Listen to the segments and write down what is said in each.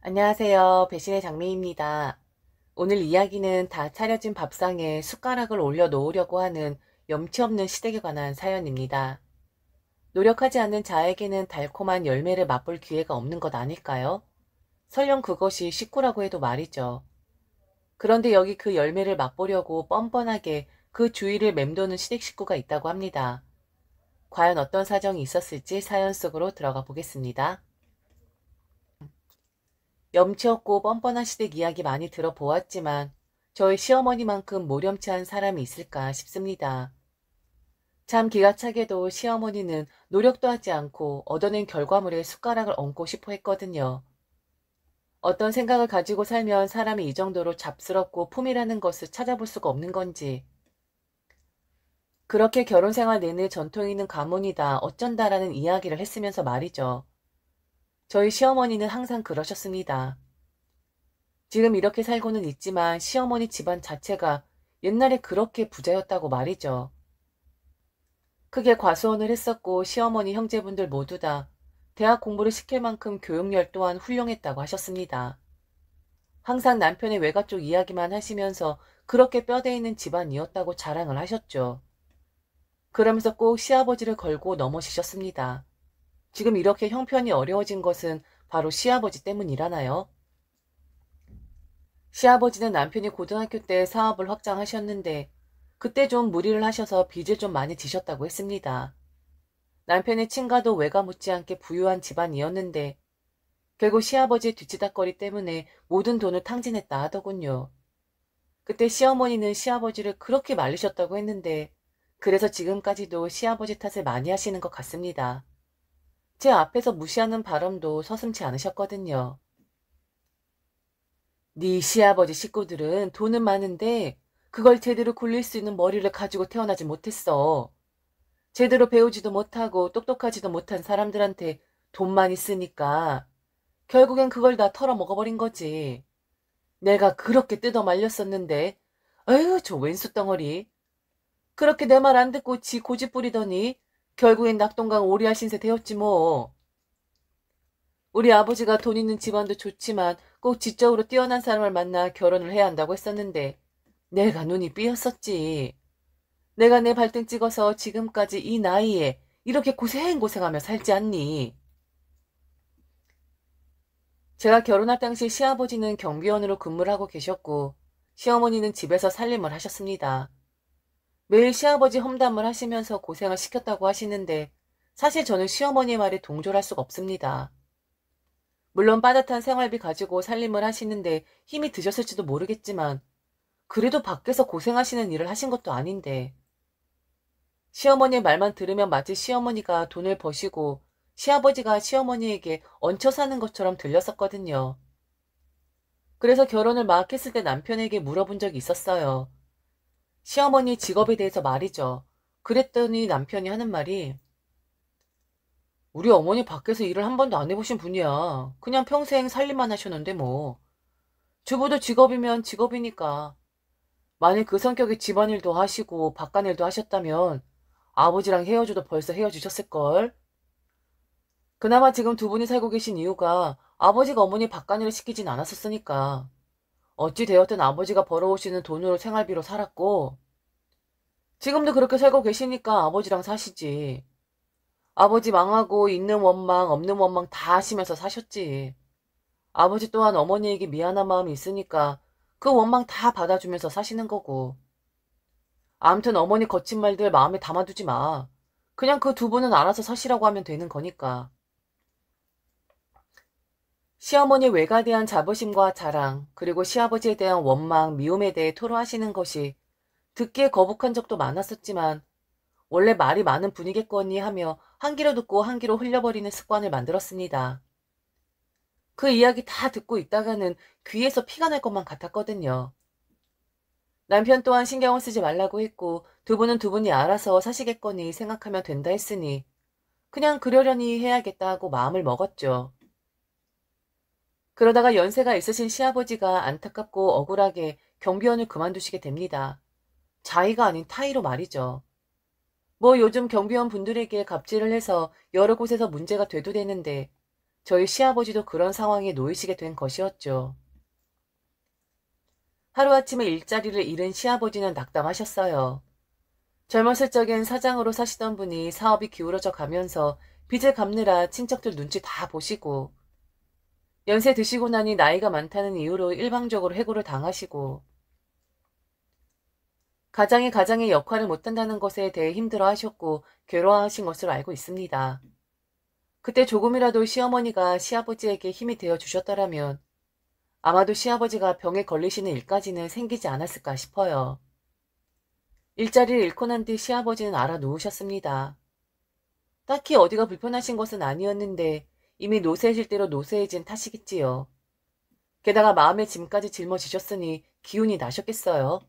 안녕하세요. 배신의 장미입니다. 오늘 이야기는 다 차려진 밥상에 숟가락을 올려 놓으려고 하는 염치 없는 시댁에 관한 사연입니다. 노력하지 않는 자에게는 달콤한 열매를 맛볼 기회가 없는 것 아닐까요? 설령 그것이 식구라고 해도 말이죠. 그런데 여기 그 열매를 맛보려고 뻔뻔하게 그 주위를 맴도는 시댁 식구가 있다고 합니다. 과연 어떤 사정이 있었을지 사연 속으로 들어가 보겠습니다. 염치 없고 뻔뻔한 시댁 이야기 많이 들어보았지만 저희 시어머니만큼 모렴치한 사람이 있을까 싶습니다. 참 기가 차게도 시어머니는 노력도 하지 않고 얻어낸 결과물에 숟가락을 얹고 싶어 했거든요. 어떤 생각을 가지고 살면 사람이 이 정도로 잡스럽고 품이라는 것을 찾아볼 수가 없는 건지, 그렇게 결혼 생활 내내 전통 있는 가문이다 어쩐다라는 이야기를 했으면서 말이죠. 저희 시어머니는 항상 그러셨습니다. 지금 이렇게 살고는 있지만 시어머니 집안 자체가 옛날에 그렇게 부자였다고 말이죠. 크게 과수원을 했었고 시어머니 형제분들 모두 다 대학 공부를 시킬 만큼 교육열 또한 훌륭했다고 하셨습니다. 항상 남편의 외가 쪽 이야기만 하시면서 그렇게 뼈대 있는 집안이었다고 자랑을 하셨죠. 그러면서 꼭 시아버지를 걸고 넘어지셨습니다. 지금 이렇게 형편이 어려워진 것은 바로 시아버지 때문이라나요? 시아버지는 남편이 고등학교 때 사업을 확장하셨는데 그때 좀 무리를 하셔서 빚을 좀 많이 지셨다고 했습니다. 남편의 친가도 외가 못지않게 부유한 집안이었는데 결국 시아버지의 뒤치다꺼리 때문에 모든 돈을 탕진했다 하더군요. 그때 시어머니는 시아버지를 그렇게 말리셨다고 했는데 그래서 지금까지도 시아버지 탓을 많이 하시는 것 같습니다. 제 앞에서 무시하는 발언도 서슴지 않으셨거든요. 네 시아버지 식구들은 돈은 많은데 그걸 제대로 굴릴 수 있는 머리를 가지고 태어나지 못했어. 제대로 배우지도 못하고 똑똑하지도 못한 사람들한테 돈만 있으니까 결국엔 그걸 다 털어먹어버린 거지. 내가 그렇게 뜯어 말렸었는데 아유 저 왼수 덩어리. 그렇게 내 말 안 듣고 지 고집 부리더니 결국엔 낙동강 오리알 신세 되었지 뭐. 우리 아버지가 돈 있는 집안도 좋지만 꼭 지적으로 뛰어난 사람을 만나 결혼을 해야 한다고 했었는데 내가 눈이 삐었었지. 내가 내 발등 찍어서 지금까지 이 나이에 이렇게 고생고생하며 살지 않니? 제가 결혼할 당시 시아버지는 경비원으로 근무를 하고 계셨고 시어머니는 집에서 살림을 하셨습니다. 매일 시아버지 험담을 하시면서 고생을 시켰다고 하시는데 사실 저는 시어머니의 말에 동조할 수가 없습니다. 물론 빠듯한 생활비 가지고 살림을 하시는데 힘이 드셨을지도 모르겠지만 그래도 밖에서 고생하시는 일을 하신 것도 아닌데 시어머니의 말만 들으면 마치 시어머니가 돈을 버시고 시아버지가 시어머니에게 얹혀 사는 것처럼 들렸었거든요. 그래서 결혼을 막 했을 때 남편에게 물어본 적이 있었어요. 시어머니 직업에 대해서 말이죠. 그랬더니 남편이 하는 말이 우리 어머니 밖에서 일을 한 번도 안 해보신 분이야. 그냥 평생 살림만 하셨는데 뭐. 주부도 직업이면 직업이니까. 만일 그 성격의 집안일도 하시고 바깥일도 하셨다면 아버지랑 헤어져도 벌써 헤어지셨을걸. 그나마 지금 두 분이 살고 계신 이유가 아버지가 어머니 바깥일을 시키진 않았었으니까. 어찌 되었든 아버지가 벌어오시는 돈으로 생활비로 살았고 지금도 그렇게 살고 계시니까 아버지랑 사시지. 아버지 망하고 있는 원망 없는 원망 다 하시면서 사셨지. 아버지 또한 어머니에게 미안한 마음이 있으니까 그 원망 다 받아주면서 사시는 거고. 암튼 어머니 거친 말들 마음에 담아두지 마. 그냥 그 두 분은 알아서 사시라고 하면 되는 거니까. 시어머니 외가에 대한 자부심과 자랑, 그리고 시아버지에 대한 원망, 미움에 대해 토로하시는 것이 듣기에 거북한 적도 많았었지만 원래 말이 많은 분이겠거니 하며 한 귀로 듣고 한 귀로 흘려버리는 습관을 만들었습니다. 그 이야기 다 듣고 있다가는 귀에서 피가 날 것만 같았거든요. 남편 또한 신경을 쓰지 말라고 했고 두 분은 두 분이 알아서 사시겠거니 생각하면 된다 했으니 그냥 그러려니 해야겠다 하고 마음을 먹었죠. 그러다가 연세가 있으신 시아버지가 안타깝고 억울하게 경비원을 그만두시게 됩니다. 자의가 아닌 타의로 말이죠. 뭐 요즘 경비원 분들에게 갑질을 해서 여러 곳에서 문제가 되도 되는데 저희 시아버지도 그런 상황에 놓이시게 된 것이었죠. 하루아침에 일자리를 잃은 시아버지는 낙담하셨어요. 젊었을 적엔 사장으로 사시던 분이 사업이 기울어져 가면서 빚을 갚느라 친척들 눈치 다 보시고, 연세 드시고 나니 나이가 많다는 이유로 일방적으로 해고를 당하시고, 가장이 가장의 역할을 못한다는 것에 대해 힘들어하셨고 괴로워하신 것으로 알고 있습니다. 그때 조금이라도 시어머니가 시아버지에게 힘이 되어 주셨더라면 아마도 시아버지가 병에 걸리시는 일까지는 생기지 않았을까 싶어요. 일자리를 잃고 난 뒤 시아버지는 알아 누우셨습니다. 딱히 어디가 불편하신 것은 아니었는데 이미 노쇠해질 대로 노쇠해진 탓이겠지요. 게다가 마음의 짐까지 짊어지셨으니 기운이 나셨겠어요.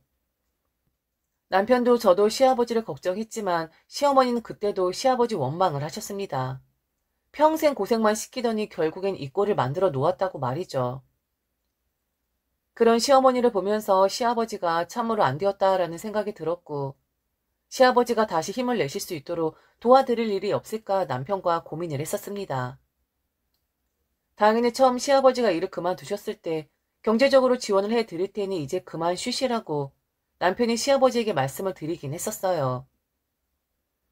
남편도 저도 시아버지를 걱정했지만 시어머니는 그때도 시아버지 원망을 하셨습니다. 평생 고생만 시키더니 결국엔 이 꼴을 만들어 놓았다고 말이죠. 그런 시어머니를 보면서 시아버지가 참으로 안 되었다라는 생각이 들었고, 시아버지가 다시 힘을 내실 수 있도록 도와드릴 일이 없을까 남편과 고민을 했었습니다. 당연히 처음 시아버지가 일을 그만두셨을 때 경제적으로 지원을 해드릴 테니 이제 그만 쉬시라고 남편이 시아버지에게 말씀을 드리긴 했었어요.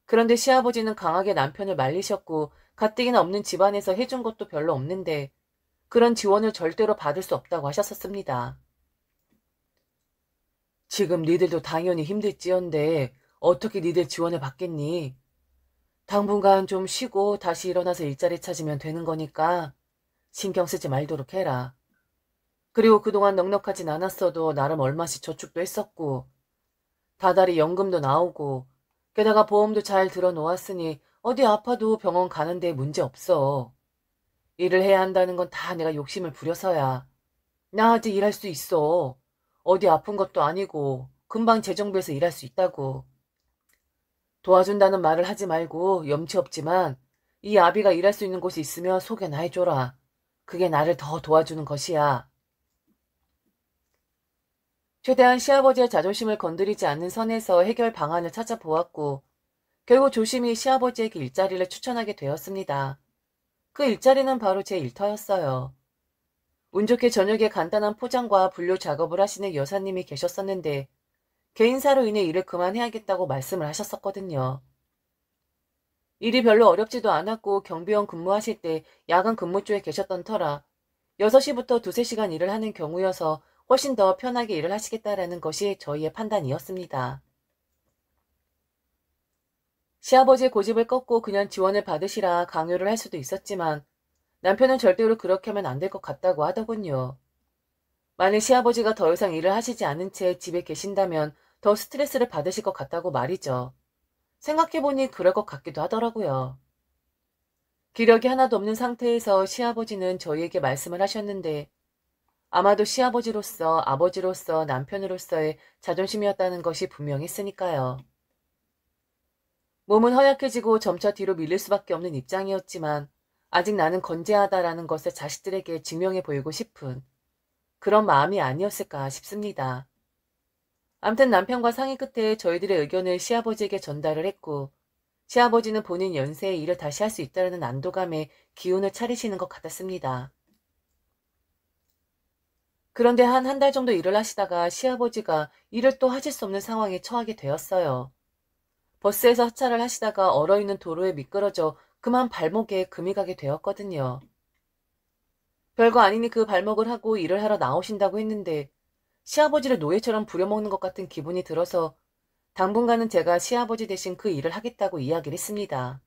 그런데 시아버지는 강하게 남편을 말리셨고 가뜩이나 없는 집안에서 해준 것도 별로 없는데 그런 지원을 절대로 받을 수 없다고 하셨었습니다. 지금 니들도 당연히 힘들지언데 어떻게 니들 지원을 받겠니? 당분간 좀 쉬고 다시 일어나서 일자리 찾으면 되는 거니까 신경 쓰지 말도록 해라. 그리고 그동안 넉넉하진 않았어도 나름 얼마씩 저축도 했었고 다달이 연금도 나오고 게다가 보험도 잘 들어놓았으니 어디 아파도 병원 가는데 문제 없어. 일을 해야 한다는 건 다 내가 욕심을 부려서야. 나 아직 일할 수 있어. 어디 아픈 것도 아니고 금방 재정비해서 일할 수 있다고. 도와준다는 말을 하지 말고 염치 없지만 이 아비가 일할 수 있는 곳이 있으면 소개나 해줘라. 그게 나를 더 도와주는 것이야. 최대한 시아버지의 자존심을 건드리지 않는 선에서 해결 방안을 찾아보았고 결국 조심히 시아버지에게 일자리를 추천하게 되었습니다. 그 일자리는 바로 제 일터였어요. 운 좋게 저녁에 간단한 포장과 분류 작업을 하시는 여사님이 계셨었는데 개인사로 인해 일을 그만해야겠다고 말씀을 하셨었거든요. 일이 별로 어렵지도 않았고 경비원 근무하실 때 야간 근무조에 계셨던 터라 6시부터 2~3시간 일을 하는 경우여서 훨씬 더 편하게 일을 하시겠다라는 것이 저희의 판단이었습니다. 시아버지의 고집을 꺾고 그냥 지원을 받으시라 강요를 할 수도 있었지만 남편은 절대로 그렇게 하면 안 될 것 같다고 하더군요. 만일 시아버지가 더 이상 일을 하시지 않은 채 집에 계신다면 더 스트레스를 받으실 것 같다고 말이죠. 생각해보니 그럴 것 같기도 하더라고요. 기력이 하나도 없는 상태에서 시아버지는 저희에게 말씀을 하셨는데 아마도 시아버지로서 아버지로서 남편으로서의 자존심이었다는 것이 분명했으니까요. 몸은 허약해지고 점차 뒤로 밀릴 수밖에 없는 입장이었지만 아직 나는 건재하다라는 것을 자식들에게 증명해 보이고 싶은 그런 마음이 아니었을까 싶습니다. 암튼 남편과 상의 끝에 저희들의 의견을 시아버지에게 전달을 했고 시아버지는 본인 연세에 일을 다시 할 수 있다는 안도감에 기운을 차리시는 것 같았습니다. 그런데 한 달 정도 일을 하시다가 시아버지가 일을 또 하실 수 없는 상황에 처하게 되었어요. 버스에서 하차를 하시다가 얼어있는 도로에 미끄러져 그만 발목에 금이 가게 되었거든요. 별거 아니니 그 발목을 하고 일을 하러 나오신다고 했는데 시아버지를 노예처럼 부려먹는 것 같은 기분이 들어서 당분간은 제가 시아버지 대신 그 일을 하겠다고 이야기를 했습니다.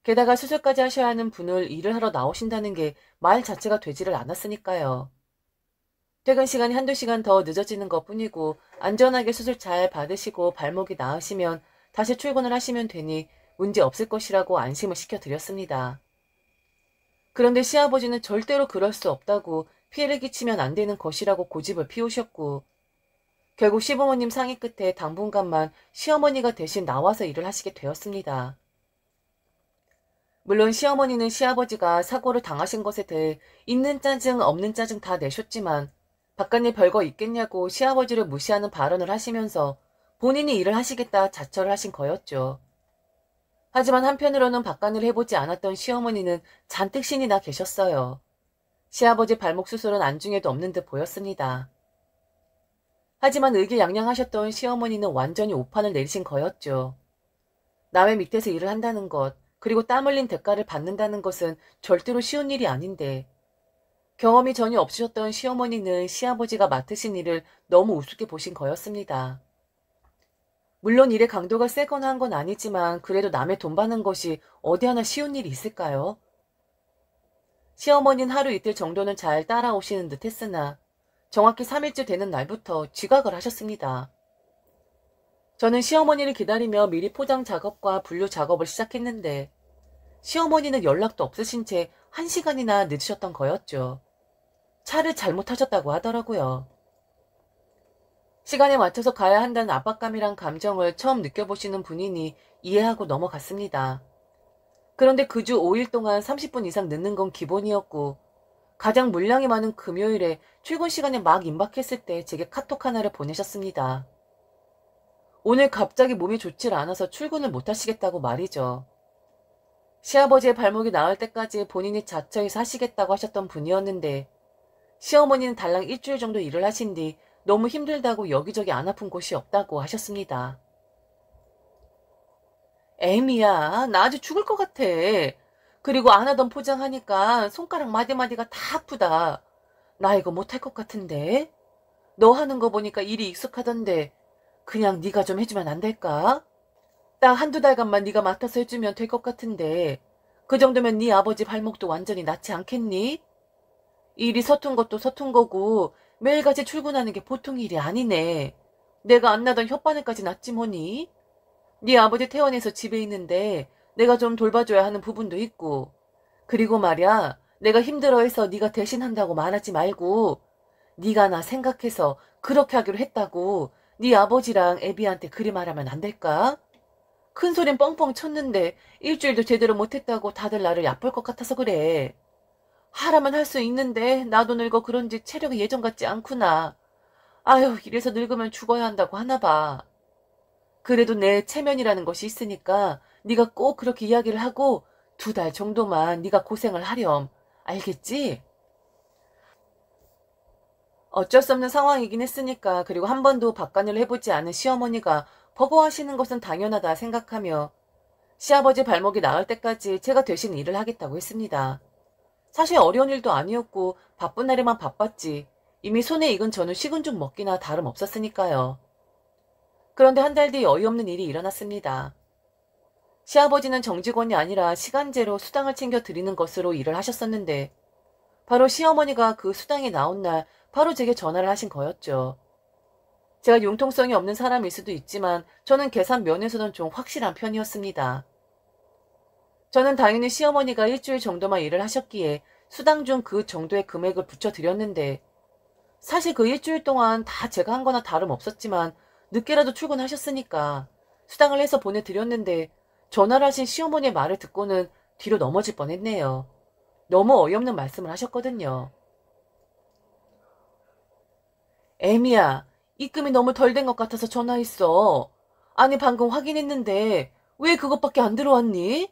게다가 수술까지 하셔야 하는 분을 일을 하러 나오신다는 게 말 자체가 되지를 않았으니까요. 퇴근 시간이 1~2시간 더 늦어지는 것뿐이고 안전하게 수술 잘 받으시고 발목이 나으시면 다시 출근을 하시면 되니 문제 없을 것이라고 안심을 시켜드렸습니다. 그런데 시아버지는 절대로 그럴 수 없다고 피해를 끼치면 안 되는 것이라고 고집을 피우셨고 결국 시부모님 상의 끝에 당분간만 시어머니가 대신 나와서 일을 하시게 되었습니다. 물론 시어머니는 시아버지가 사고를 당하신 것에 대해 있는 짜증 없는 짜증 다 내셨지만 바깥일 별거 있겠냐고 시아버지를 무시하는 발언을 하시면서 본인이 일을 하시겠다 자처를 하신 거였죠. 하지만 한편으로는 바깥일 해보지 않았던 시어머니는 잔뜩 신이 나 계셨어요. 시아버지 발목 수술은 안중에도 없는 듯 보였습니다. 하지만 의기양양하셨던 시어머니는 완전히 오판을 내리신 거였죠. 남의 밑에서 일을 한다는 것, 그리고 땀 흘린 대가를 받는다는 것은 절대로 쉬운 일이 아닌데, 경험이 전혀 없으셨던 시어머니는 시아버지가 맡으신 일을 너무 우습게 보신 거였습니다. 물론 일의 강도가 세거나 한 건 아니지만 그래도 남의 돈 받는 것이 어디 하나 쉬운 일이 있을까요? 시어머니는 하루 이틀 정도는 잘 따라오시는 듯 했으나 정확히 3일째 되는 날부터 지각을 하셨습니다. 저는 시어머니를 기다리며 미리 포장 작업과 분류 작업을 시작했는데 시어머니는 연락도 없으신 채 1시간이나 늦으셨던 거였죠. 차를 잘못하셨다고 하더라고요. 시간에 맞춰서 가야 한다는 압박감이란 감정을 처음 느껴보시는 분이니 이해하고 넘어갔습니다. 그런데 그 주 5일 동안 30분 이상 늦는 건 기본이었고 가장 물량이 많은 금요일에 출근 시간에 막 임박했을 때 제게 카톡 하나를 보내셨습니다. 오늘 갑자기 몸이 좋질 않아서 출근을 못 하시겠다고 말이죠. 시아버지의 발목이 나을 때까지 본인이 자처해서 하시겠다고 하셨던 분이었는데 시어머니는 달랑 일주일 정도 일을 하신 뒤 너무 힘들다고 여기저기 안 아픈 곳이 없다고 하셨습니다. 애미야, 나 아주 죽을 것 같아. 그리고 안 하던 포장하니까 손가락 마디마디가 다 아프다. 나 이거 못할 것 같은데. 너 하는 거 보니까 일이 익숙하던데 그냥 네가 좀 해주면 안 될까? 딱 한두 달간만 네가 맡아서 해주면 될 것 같은데 그 정도면 네 아버지 발목도 완전히 낫지 않겠니? 일이 서툰 것도 서툰 거고 매일같이 출근하는 게 보통 일이 아니네. 내가 안 나던 혓바늘까지 났지 뭐니? 네 아버지 퇴원해서 집에 있는데 내가 좀 돌봐줘야 하는 부분도 있고 그리고 말야 내가 힘들어해서 네가 대신한다고 말하지 말고 네가 나 생각해서 그렇게 하기로 했다고 네 아버지랑 애비한테 그리 말하면 안 될까? 큰 소린 뻥뻥 쳤는데 일주일도 제대로 못했다고 다들 나를 얕볼 것 같아서 그래. 하라면 할 수 있는데 나도 늙어 그런지 체력이 예전 같지 않구나. 아휴 이래서 늙으면 죽어야 한다고 하나 봐. 그래도 내 체면이라는 것이 있으니까 네가 꼭 그렇게 이야기를 하고 2달 정도만 네가 고생을 하렴. 알겠지? 어쩔 수 없는 상황이긴 했으니까 그리고 한 번도 박간을 해보지 않은 시어머니가 버거워하시는 것은 당연하다 생각하며 시아버지 발목이 나을 때까지 제가 대신 일을 하겠다고 했습니다. 사실 어려운 일도 아니었고 바쁜 날에만 바빴지 이미 손에 익은 저는 식은 죽 먹기나 다름없었으니까요. 그런데 한 달 뒤 어이없는 일이 일어났습니다. 시아버지는 정직원이 아니라 시간제로 수당을 챙겨 드리는 것으로 일을 하셨었는데 바로 시어머니가 그 수당이 나온 날 바로 제게 전화를 하신 거였죠. 제가 융통성이 없는 사람일 수도 있지만 저는 계산 면에서는 좀 확실한 편이었습니다. 저는 당연히 시어머니가 일주일 정도만 일을 하셨기에 수당 중 그 정도의 금액을 붙여드렸는데 사실 그 일주일 동안 다 제가 한 거나 다름없었지만 늦게라도 출근하셨으니까 수당을 해서 보내드렸는데 전화를 하신 시어머니의 말을 듣고는 뒤로 넘어질 뻔했네요. 너무 어이없는 말씀을 하셨거든요. 애미야, 입금이 너무 덜 된 것 같아서 전화했어. 아니 방금 확인했는데 왜 그것밖에 안 들어왔니?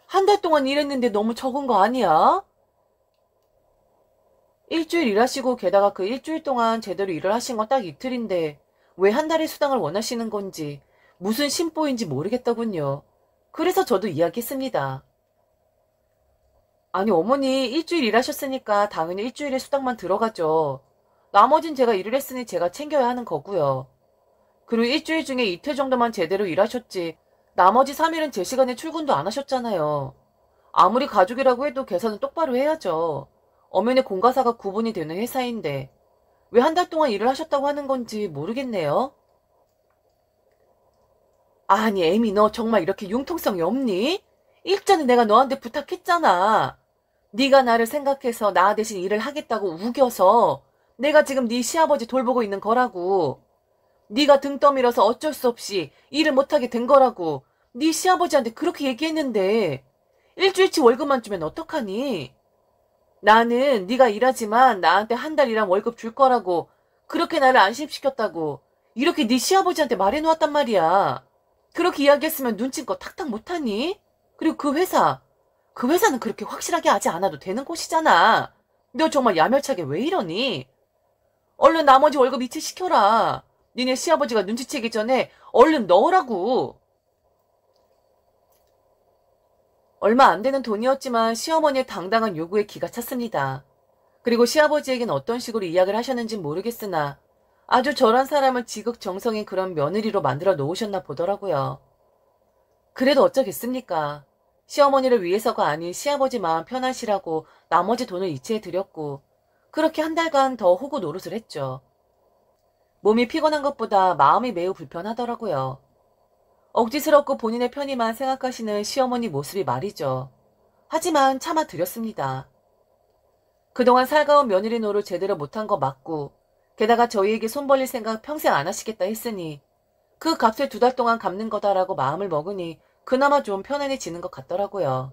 한 달 동안 일했는데 너무 적은 거 아니야? 일주일 일하시고 게다가 그 일주일 동안 제대로 일을 하신 건 딱 이틀인데 왜 한 달의 수당을 원하시는 건지 무슨 심보인지 모르겠더군요. 그래서 저도 이야기했습니다. 아니 어머니 일주일 일하셨으니까 당연히 일주일에 수당만 들어가죠. 나머진 제가 일을 했으니 제가 챙겨야 하는 거고요. 그리고 일주일 중에 이틀 정도만 제대로 일하셨지 나머지 3일은 제 시간에 출근도 안 하셨잖아요. 아무리 가족이라고 해도 계산은 똑바로 해야죠. 엄연히 공과사가 구분이 되는 회사인데 왜 한 달 동안 일을 하셨다고 하는 건지 모르겠네요. 아니 애미 너 정말 이렇게 융통성이 없니? 일전에 내가 너한테 부탁했잖아. 네가 나를 생각해서 나 대신 일을 하겠다고 우겨서 내가 지금 네 시아버지 돌보고 있는 거라고. 네가 등 떠밀어서 어쩔 수 없이 일을 못하게 된 거라고. 네 시아버지한테 그렇게 얘기했는데 일주일치 월급만 주면 어떡하니? 나는 네가 일하지만 나한테 한 달 일한 월급 줄 거라고 그렇게 나를 안심시켰다고 이렇게 네 시아버지한테 말해놓았단 말이야. 그렇게 이야기했으면 눈치껏 탁탁 못하니? 그리고 그 회사는 그렇게 확실하게 하지 않아도 되는 곳이잖아. 너 정말 야멸차게 왜 이러니? 얼른 나머지 월급 이체시켜라. 니네 시아버지가 눈치채기 전에 얼른 넣으라고. 얼마 안 되는 돈이었지만 시어머니의 당당한 요구에 기가 찼습니다. 그리고 시아버지에겐 어떤 식으로 이야기를 하셨는진 모르겠으나 아주 저런 사람을 지극정성인 그런 며느리로 만들어 놓으셨나 보더라고요. 그래도 어쩌겠습니까? 시어머니를 위해서가 아닌 시아버지 마음 편하시라고 나머지 돈을 이체해드렸고 그렇게 한 달간 더 호구 노릇을 했죠. 몸이 피곤한 것보다 마음이 매우 불편하더라고요. 억지스럽고 본인의 편의만 생각하시는 시어머니 모습이 말이죠. 하지만 참아드렸습니다. 그동안 살가운 며느리 노릇 제대로 못한 거 맞고 게다가 저희에게 손 벌릴 생각 평생 안 하시겠다 했으니 그 값을 2달 동안 갚는 거다라고 마음을 먹으니 그나마 좀 편안해지는 것 같더라고요.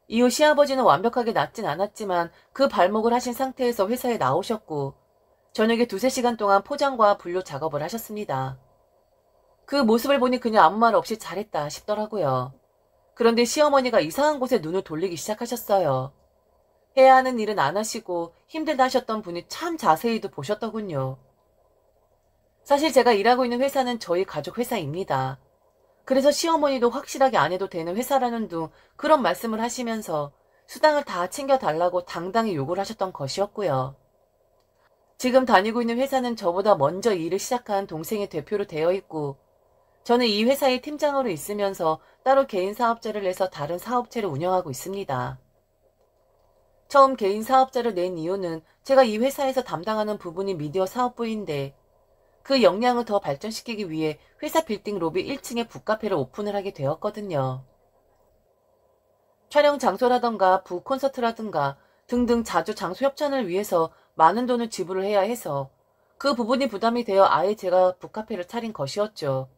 이후 시아버지는 완벽하게 낫진 않았지만 그 발목을 하신 상태에서 회사에 나오셨고 저녁에 2~3시간 동안 포장과 분류 작업을 하셨습니다. 그 모습을 보니 그냥 아무 말 없이 잘했다 싶더라고요. 그런데 시어머니가 이상한 곳에 눈을 돌리기 시작하셨어요. 해야 하는 일은 안 하시고 힘들다 하셨던 분이 참 자세히도 보셨더군요. 사실 제가 일하고 있는 회사는 저희 가족 회사입니다. 그래서 시어머니도 확실하게 안 해도 되는 회사라는 둥 그런 말씀을 하시면서 수당을 다 챙겨달라고 당당히 요구를 하셨던 것이었고요. 지금 다니고 있는 회사는 저보다 먼저 일을 시작한 동생의 대표로 되어 있고 저는 이 회사의 팀장으로 있으면서 따로 개인 사업자를 내서 다른 사업체를 운영하고 있습니다. 처음 개인 사업자를 낸 이유는 제가 이 회사에서 담당하는 부분이 미디어 사업부인데 그 역량을 더 발전시키기 위해 회사 빌딩 로비 1층에 북카페를 오픈을 하게 되었거든요. 촬영 장소라던가 북콘서트라든가 등등 자주 장소 협찬을 위해서 많은 돈을 지불을 해야 해서 그 부분이 부담이 되어 아예 제가 북카페를 차린 것이었죠.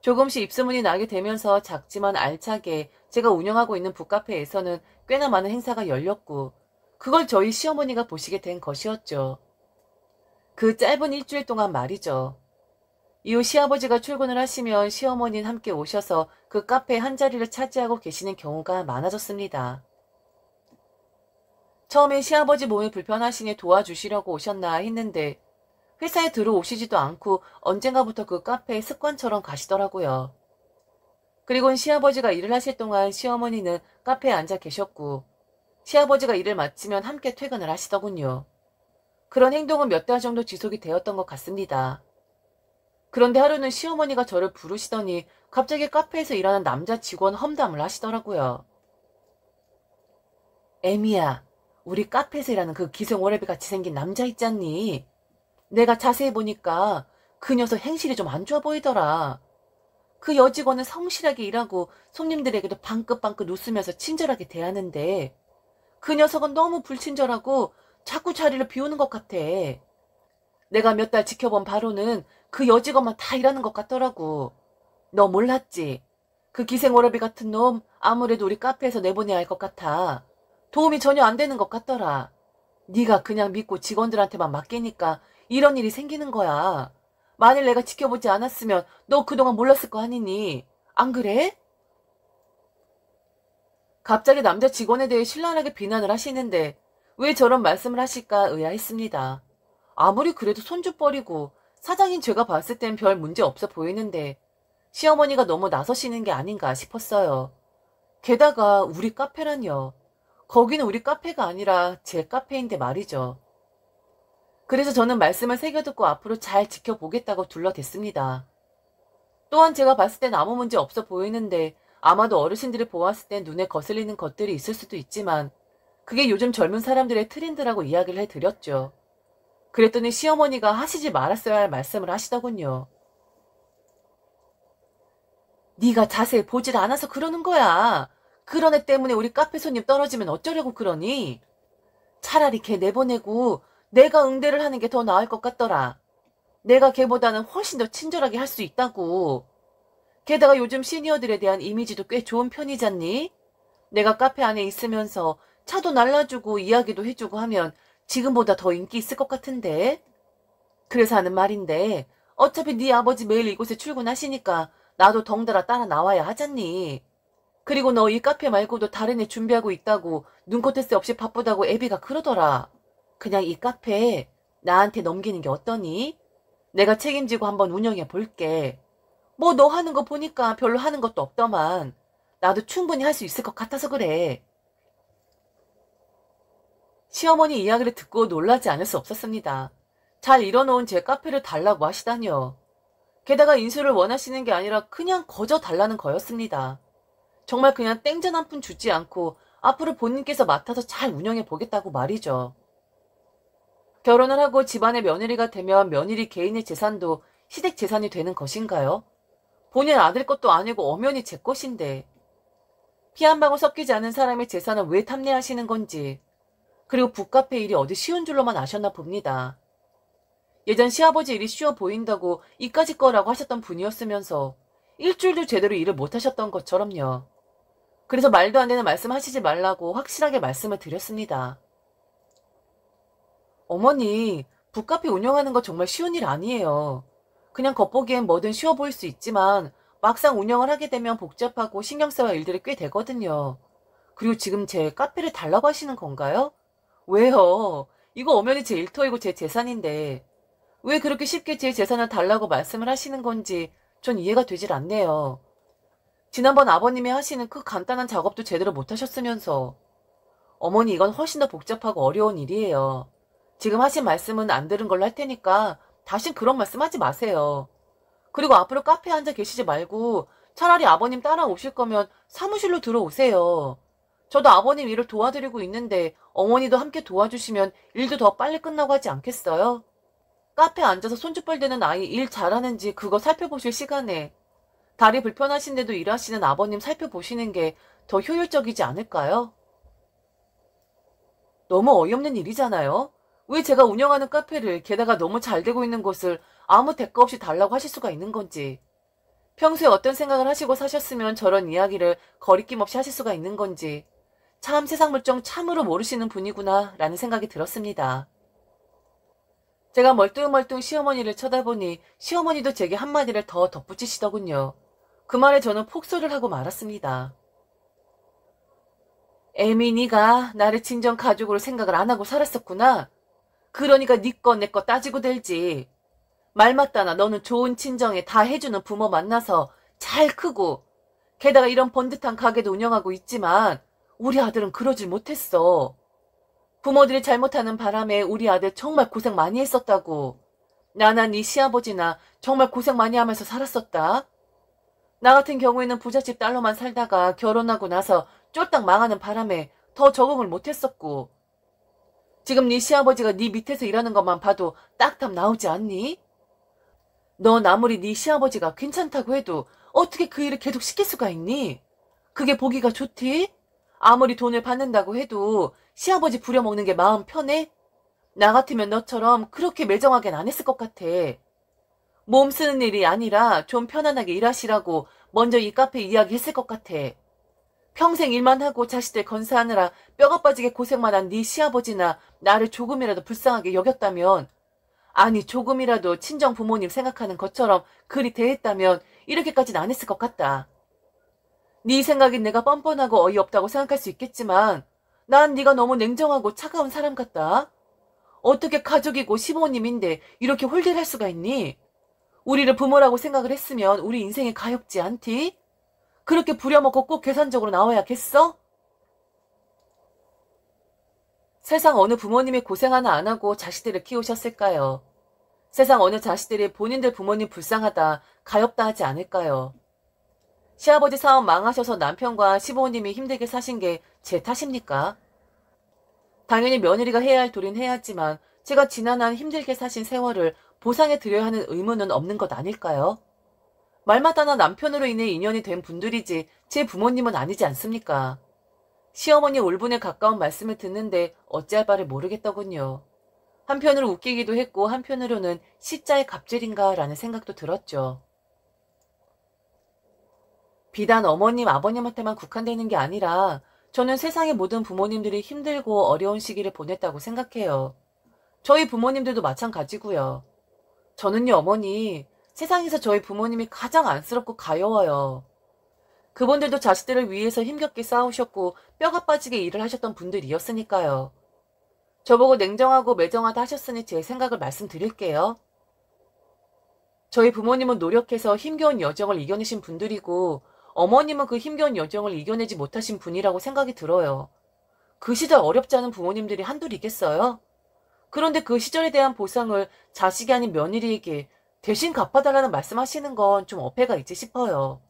조금씩 입소문이 나게 되면서 작지만 알차게 제가 운영하고 있는 북카페에서는 꽤나 많은 행사가 열렸고 그걸 저희 시어머니가 보시게 된 것이었죠. 그 짧은 일주일 동안 말이죠. 이후 시아버지가 출근을 하시면 시어머니는 함께 오셔서 그 카페에 한자리를 차지하고 계시는 경우가 많아졌습니다. 처음엔 시아버지 몸이 불편하시니 도와주시려고 오셨나 했는데 회사에 들어오시지도 않고 언젠가부터 그 카페에 습관처럼 가시더라고요. 그리고는 시아버지가 일을 하실 동안 시어머니는 카페에 앉아 계셨고 시아버지가 일을 마치면 함께 퇴근을 하시더군요. 그런 행동은 몇 달 정도 지속이 되었던 것 같습니다. 그런데 하루는 시어머니가 저를 부르시더니 갑자기 카페에서 일하는 남자 직원 험담을 하시더라고요. 애미야, 우리 카페에서 일하는 그 기생오래비 같이 생긴 남자 있잖니? 내가 자세히 보니까 그 녀석 행실이 좀 안 좋아 보이더라. 그 여직원은 성실하게 일하고 손님들에게도 방긋방긋 웃으면서 친절하게 대하는데 그 녀석은 너무 불친절하고 자꾸 자리를 비우는 것 같아. 내가 몇 달 지켜본 바로는 그 여직원만 다 일하는 것 같더라고. 너 몰랐지? 그 기생오라비 같은 놈 아무래도 우리 카페에서 내보내야 할 것 같아. 도움이 전혀 안 되는 것 같더라. 네가 그냥 믿고 직원들한테만 맡기니까 이런 일이 생기는 거야. 만일 내가 지켜보지 않았으면 너 그동안 몰랐을 거 아니니. 안 그래? 갑자기 남자 직원에 대해 신랄하게 비난을 하시는데 왜 저런 말씀을 하실까 의아했습니다. 아무리 그래도 손주뻘이고 사장인 제가 봤을 땐 별 문제 없어 보이는데 시어머니가 너무 나서시는 게 아닌가 싶었어요. 게다가 우리 카페란요. 거기는 우리 카페가 아니라 제 카페인데 말이죠. 그래서 저는 말씀을 새겨듣고 앞으로 잘 지켜보겠다고 둘러댔습니다. 또한 제가 봤을 땐 아무 문제 없어 보이는데 아마도 어르신들이 보았을 땐 눈에 거슬리는 것들이 있을 수도 있지만 그게 요즘 젊은 사람들의 트렌드라고 이야기를 해드렸죠. 그랬더니 시어머니가 하시지 말았어야 할 말씀을 하시더군요. 네가 자세히 보질 않아서 그러는 거야. 그런 애 때문에 우리 카페 손님 떨어지면 어쩌려고 그러니? 차라리 걔 내보내고 내가 응대를 하는 게 더 나을 것 같더라. 내가 걔보다는 훨씬 더 친절하게 할 수 있다고. 게다가 요즘 시니어들에 대한 이미지도 꽤 좋은 편이잖니? 내가 카페 안에 있으면서 차도 날라주고 이야기도 해주고 하면 지금보다 더 인기 있을 것 같은데? 그래서 하는 말인데 어차피 네 아버지 매일 이곳에 출근하시니까 나도 덩달아 따라 나와야 하잖니. 그리고 너 이 카페 말고도 다른 일 준비하고 있다고 눈코 뜰 새 없이 바쁘다고 애비가 그러더라. 그냥 이 카페 나한테 넘기는 게 어떠니? 내가 책임지고 한번 운영해 볼게. 뭐 너 하는 거 보니까 별로 하는 것도 없더만. 나도 충분히 할 수 있을 것 같아서 그래. 시어머니 이야기를 듣고 놀라지 않을 수 없었습니다. 잘 일어놓은 제 카페를 달라고 하시다니요. 게다가 인수를 원하시는 게 아니라 그냥 거저 달라는 거였습니다. 정말 그냥 땡전 한 푼 주지 않고 앞으로 본인께서 맡아서 잘 운영해 보겠다고 말이죠. 결혼을 하고 집안의 며느리가 되면 며느리 개인의 재산도 시댁 재산이 되는 것인가요? 본인 아들 것도 아니고 엄연히 제 것인데 피 한 방울 섞이지 않은 사람의 재산을 왜 탐내하시는 건지, 그리고 북카페 일이 어디 쉬운 줄로만 아셨나 봅니다. 예전 시아버지 일이 쉬워 보인다고 이까짓 거라고 하셨던 분이었으면서 일주일도 제대로 일을 못하셨던 것처럼요. 그래서 말도 안 되는 말씀 하시지 말라고 확실하게 말씀을 드렸습니다. 어머니, 북카페 운영하는 거 정말 쉬운 일 아니에요. 그냥 겉보기엔 뭐든 쉬워 보일 수 있지만 막상 운영을 하게 되면 복잡하고 신경 써야 할 일들이 꽤 되거든요. 그리고 지금 제 카페를 달라고 하시는 건가요? 왜요? 이거 엄연히 제 일터이고 제 재산인데 왜 그렇게 쉽게 제 재산을 달라고 말씀을 하시는 건지 전 이해가 되질 않네요. 지난번 아버님이 하시는 그 간단한 작업도 제대로 못하셨으면서. 어머니, 이건 훨씬 더 복잡하고 어려운 일이에요. 지금 하신 말씀은 안 들은 걸로 할 테니까 다신 그런 말씀 하지 마세요. 그리고 앞으로 카페에 앉아 계시지 말고 차라리 아버님 따라오실 거면 사무실로 들어오세요. 저도 아버님 일을 도와드리고 있는데 어머니도 함께 도와주시면 일도 더 빨리 끝나고 하지 않겠어요? 카페에 앉아서 손짓벌 대는 아이 일 잘하는지 그거 살펴보실 시간에 다리 불편하신데도 일하시는 아버님 살펴보시는 게 더 효율적이지 않을까요? 너무 어이없는 일이잖아요. 왜 제가 운영하는 카페를, 게다가 너무 잘 되고 있는 곳을 아무 대가 없이 달라고 하실 수가 있는 건지, 평소에 어떤 생각을 하시고 사셨으면 저런 이야기를 거리낌 없이 하실 수가 있는 건지, 참 세상 물정 참으로 모르시는 분이구나 라는 생각이 들었습니다. 제가 멀뚱멀뚱 시어머니를 쳐다보니 시어머니도 제게 한마디를 더 덧붙이시더군요. 그 말에 저는 폭소를 하고 말았습니다. 애미, 네가 나를 친정 가족으로 생각을 안 하고 살았었구나. 그러니까 네 거 내 거 따지고 들지. 말 맞다나 너는 좋은 친정에 다 해주는 부모 만나서 잘 크고 게다가 이런 번듯한 가게도 운영하고 있지만 우리 아들은 그러질 못했어. 부모들이 잘못하는 바람에 우리 아들 정말 고생 많이 했었다고. 나나 네 시아버지나 정말 고생 많이 하면서 살았었다. 나 같은 경우에는 부잣집 딸로만 살다가 결혼하고 나서 쫄딱 망하는 바람에 더 적응을 못했었고, 지금 네 시아버지가 네 밑에서 일하는 것만 봐도 딱답 나오지 않니? 넌 아무리 네 시아버지가 괜찮다고 해도 어떻게 그 일을 계속 시킬 수가 있니? 그게 보기가 좋디? 아무리 돈을 받는다고 해도 시아버지 부려먹는 게 마음 편해? 나 같으면 너처럼 그렇게 매정하게는 안 했을 것 같아. 몸 쓰는 일이 아니라 좀 편안하게 일하시라고 먼저 이 카페 이야기했을 것 같아. 평생 일만 하고 자식들 건사하느라 뼈가 빠지게 고생만 한 네 시아버지나 나를 조금이라도 불쌍하게 여겼다면, 아니 조금이라도 친정 부모님 생각하는 것처럼 그리 대했다면 이렇게까지는 안 했을 것 같다. 네 생각엔 내가 뻔뻔하고 어이없다고 생각할 수 있겠지만 난 네가 너무 냉정하고 차가운 사람 같다. 어떻게 가족이고 시부모님인데 이렇게 홀대할 수가 있니? 우리를 부모라고 생각을 했으면 우리 인생에 가엾지 않디? 그렇게 부려먹고 꼭 계산적으로 나와야겠어? 세상 어느 부모님이 고생 하나 안 하고 자식들을 키우셨을까요? 세상 어느 자식들이 본인들 부모님 불쌍하다, 가엾다 하지 않을까요? 시아버지 사업 망하셔서 남편과 시부모님이 힘들게 사신 게 제 탓입니까? 당연히 며느리가 해야 할 도리는 해야지만 제가 지난 한 힘들게 사신 세월을 보상해 드려야 하는 의무는 없는 것 아닐까요? 말마다나 남편으로 인해 인연이 된 분들이지 제 부모님은 아니지 않습니까? 시어머니 울분에 가까운 말씀을 듣는데 어찌할 바를 모르겠더군요. 한편으로 웃기기도 했고 한편으로는 시자의 갑질인가 라는 생각도 들었죠. 비단 어머님, 아버님한테만 국한되는 게 아니라 저는 세상의 모든 부모님들이 힘들고 어려운 시기를 보냈다고 생각해요. 저희 부모님들도 마찬가지고요. 저는요, 어머니, 세상에서 저희 부모님이 가장 안쓰럽고 가여워요. 그분들도 자식들을 위해서 힘겹게 싸우셨고 뼈가 빠지게 일을 하셨던 분들이었으니까요. 저보고 냉정하고 매정하다 하셨으니 제 생각을 말씀드릴게요. 저희 부모님은 노력해서 힘겨운 여정을 이겨내신 분들이고 어머님은 그 힘겨운 여정을 이겨내지 못하신 분이라고 생각이 들어요. 그 시절 어렵지 않은 부모님들이 한둘이겠어요? 그런데 그 시절에 대한 보상을 자식이 아닌 며느리에게 대신 갚아달라는 말씀하시는 건 좀 어폐가 있지 싶어요.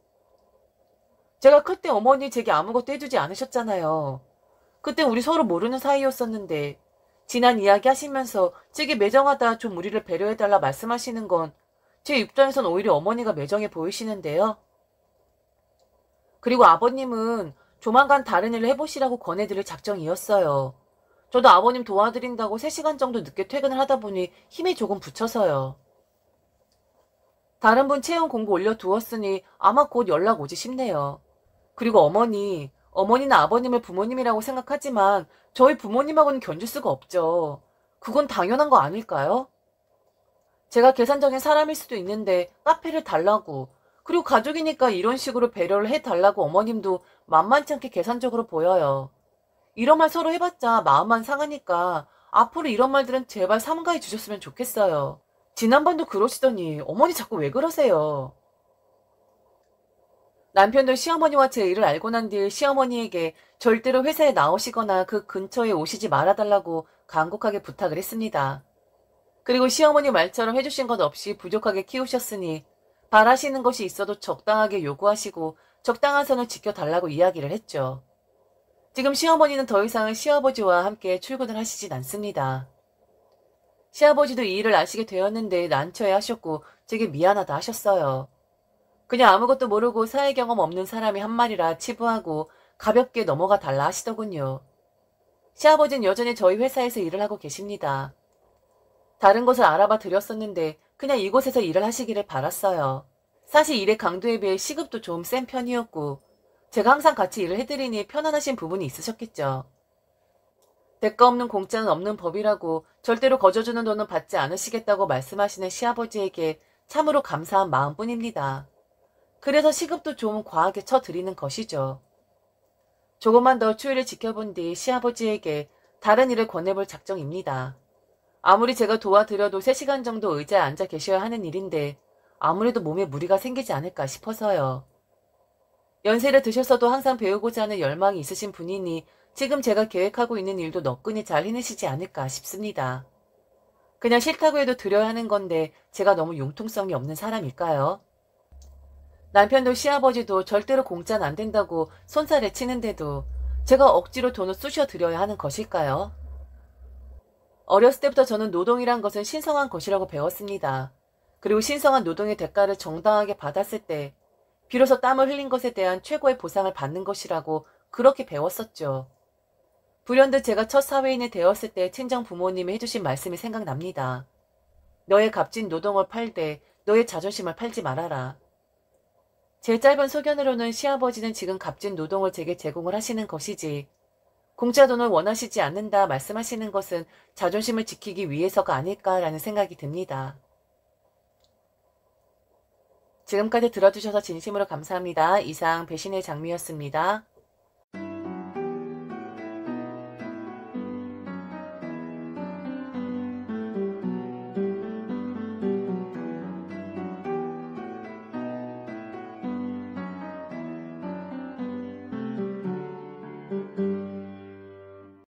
제가 클 때 어머니 제게 아무것도 해주지 않으셨잖아요. 그때 우리 서로 모르는 사이였었는데 지난 이야기 하시면서 제게 매정하다 좀 우리를 배려해달라 말씀하시는 건 제 입장에선 오히려 어머니가 매정해 보이시는데요. 그리고 아버님은 조만간 다른 일을 해보시라고 권해드릴 작정이었어요. 저도 아버님 도와드린다고 3시간 정도 늦게 퇴근을 하다 보니 힘이 조금 붙여서요. 다른 분 채용 공고 올려두었으니 아마 곧 연락 오지 싶네요. 그리고 어머니는 아버님을 부모님이라고 생각하지만 저희 부모님하고는 견줄 수가 없죠. 그건 당연한 거 아닐까요? 제가 계산적인 사람일 수도 있는데 카페를 달라고, 그리고 가족이니까 이런 식으로 배려를 해달라고 어머님도 만만치 않게 계산적으로 보여요. 이런 말 서로 해봤자 마음만 상하니까 앞으로 이런 말들은 제발 삼가해 주셨으면 좋겠어요. 지난번도 그러시더니 어머니 자꾸 왜 그러세요? 남편도 시어머니와 제 일을 알고 난 뒤 시어머니에게 절대로 회사에 나오시거나 그 근처에 오시지 말아달라고 간곡하게 부탁을 했습니다. 그리고 시어머니 말처럼 해주신 것 없이 부족하게 키우셨으니 바라시는 것이 있어도 적당하게 요구하시고 적당한 선을 지켜달라고 이야기를 했죠. 지금 시어머니는 더 이상 시아버지와 함께 출근을 하시진 않습니다. 시아버지도 이 일을 아시게 되었는데 난처해 하셨고 되게 미안하다 하셨어요. 그냥 아무것도 모르고 사회 경험 없는 사람이 한 말이라 치부하고 가볍게 넘어가 달라 하시더군요. 시아버지는 여전히 저희 회사에서 일을 하고 계십니다. 다른 곳을 알아봐 드렸었는데 그냥 이곳에서 일을 하시기를 바랐어요. 사실 일의 강도에 비해 시급도 좀 센 편이었고 제가 항상 같이 일을 해드리니 편안하신 부분이 있으셨겠죠. 대가 없는 공짜는 없는 법이라고 절대로 거저주는 돈은 받지 않으시겠다고 말씀하시는 시아버지에게 참으로 감사한 마음뿐입니다. 그래서 시급도 좀 과하게 쳐드리는 것이죠. 조금만 더 추위를 지켜본 뒤 시아버지에게 다른 일을 권해볼 작정입니다. 아무리 제가 도와드려도 3시간 정도 의자에 앉아 계셔야 하는 일인데 아무래도 몸에 무리가 생기지 않을까 싶어서요. 연세를 드셔서도 항상 배우고자 하는 열망이 있으신 분이니 지금 제가 계획하고 있는 일도 너끈히 잘 해내시지 않을까 싶습니다. 그냥 싫다고 해도 드려야 하는 건데 제가 너무 융통성이 없는 사람일까요? 남편도 시아버지도 절대로 공짜는 안 된다고 손살에 치는데도 제가 억지로 돈을 쑤셔 드려야 하는 것일까요? 어렸을 때부터 저는 노동이란 것은 신성한 것이라고 배웠습니다. 그리고 신성한 노동의 대가를 정당하게 받았을 때 비로소 땀을 흘린 것에 대한 최고의 보상을 받는 것이라고 그렇게 배웠었죠. 불현듯 제가 첫 사회인이 되었을 때 친정 부모님이 해주신 말씀이 생각납니다. 너의 값진 노동을 팔되 너의 자존심을 팔지 말아라. 제 짧은 소견으로는 시아버지는 지금 값진 노동을 제게 제공을 하시는 것이지 공짜 돈을 원하시지 않는다 말씀하시는 것은 자존심을 지키기 위해서가 아닐까라는 생각이 듭니다. 지금까지 들어주셔서 진심으로 감사합니다. 이상 배신의 장미였습니다.